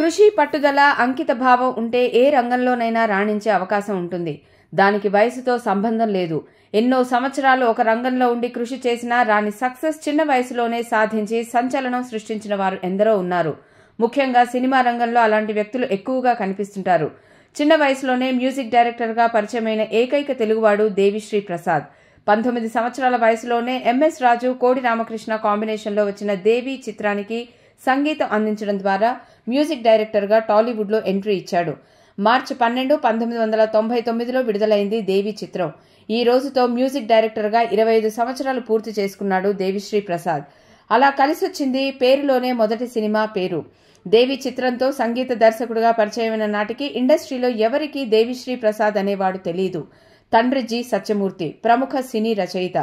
కృషి, పట్టుదల, అంకిత భావం ఉంటే ఏ రంగంలోనైనా రాణించే అవకాశం ఉంటుంది. దానికి వయసుతో సంబంధం లేదు. ఎన్నో సంవత్సరాలు ఒక రంగంలో ఉండి కృషి చేసినా రాని సక్సెస్ చిన్న వయసులోనే సాధించి సంచలనం సృష్టించిన వారు ఎందరో ఉన్నారు. ముఖ్యంగా సినిమా రంగంలో అలాంటి వ్యక్తులు ఎక్కువగా కనిపిస్తుంటారు. చిన్న వయసులోనే మ్యూజిక్ డైరెక్టర్గా పరిచయమైన ఏకైక తెలుగువాడు దేవిశ్రీ ప్రసాద్. 19 సంవత్సరాల వయసులోనే ఎంఎస్ రాజు, కోడి రామకృష్ణ కాంబినేషన్లో వచ్చిన దేవి చిత్రానికి సంగీతం అందించడం ద్వారా మ్యూజిక్ డైరెక్టర్గా టాలీవుడ్లో ఎంట్రీ ఇచ్చాడు. మార్చి 12, 1999లో విడుదలైంది దేవి చిత్రం. ఈ రోజుతో మ్యూజిక్ డైరెక్టర్గా 25 సంవత్సరాలు పూర్తి చేసుకున్నాడు దేవిశ్రీ ప్రసాద్. అలా కలిసొచ్చింది పేరులోనే మొదటి సినిమా పేరు. దేవి చిత్రంతో సంగీత దర్శకుడిగా పరిచయమైన నాటికి ఇండస్ట్రీలో ఎవరికీ దేవిశ్రీ ప్రసాద్ అనేవాడు తెలీదు. తండ్రి జి సత్యమూర్తి ప్రముఖ సినీ రచయిత.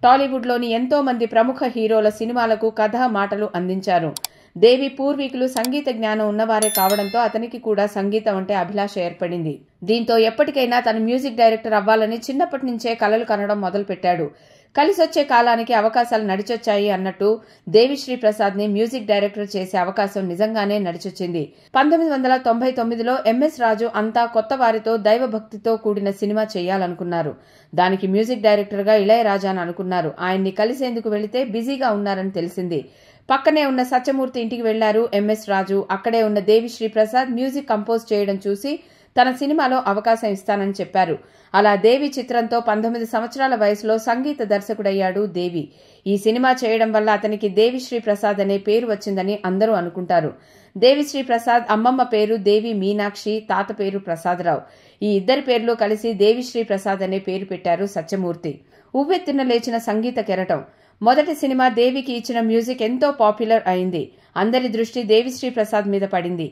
టాలీవుడ్లోని ఎంతో మంది ప్రముఖ హీరోల సినిమాలకు కథ, మాటలు అందించారు. దేవి పూర్వీకులు సంగీత జ్ఞానం ఉన్నవారే కావడంతో అతనికి కూడా సంగీతం అంటే అభిలాష ఏర్పడింది. దీంతో ఎప్పటికైనా తను మ్యూజిక్ డైరెక్టర్ అవ్వాలని చిన్నప్పటి నుంచే కలలు కనడం మొదలుపెట్టాడు. కలిసొచ్చే కాలానికి అవకాశాలు నడిచొచ్చాయి అన్నట్టు దేవిశ్రీ ప్రసాద్ ని మ్యూజిక్ డైరెక్టర్ చేసే అవకాశం నిజంగానే నడిచొచ్చింది. 1999లో ఎంఎస్ రాజు అంతా కొత్త వారితో దైవభక్తితో కూడిన సినిమా చేయాలనుకున్నారు. దానికి మ్యూజిక్ డైరెక్టర్ గా ఇళయరాజాను అనుకున్నారు. ఆయన్ని కలిసేందుకు వెళితే బిజీగా ఉన్నారని తెలిసింది. పక్కనే ఉన్న సత్యమూర్తి ఇంటికి వెళ్లారు ఎంఎస్ రాజు. అక్కడే ఉన్న దేవిశ్రీ ప్రసాద్ మ్యూజిక్ కంపోజ్ చేయడం చూసి తన సినిమాలో అవకాశం ఇస్తానని చెప్పారు. అలా దేవి చిత్రంతో 19 సంవత్సరాల వయసులో సంగీత దర్శకుడయ్యాడు దేవి. ఈ సినిమా చేయడం వల్ల అతనికి దేవిశ్రీ ప్రసాద్ అనే పేరు వచ్చిందని అందరూ అనుకుంటారు. దేవిశ్రీ ప్రసాద్ అమ్మమ్మ పేరు దేవి మీనాక్షి, తాత పేరు ప్రసాదరావు. ఈ ఇద్దరి పేర్లు కలిసి దేవిశ్రీ ప్రసాద్ అనే పేరు పెట్టారు సత్యమూర్తి. ఉవ్వెత్తున లేచిన సంగీత కెరటం. మొదటి సినిమా దేవికి ఇచ్చిన మ్యూజిక్ ఎంతో పాపులర్ అయింది. అందరి దృష్టి దేవిశ్రీ ప్రసాద్ మీద పడింది.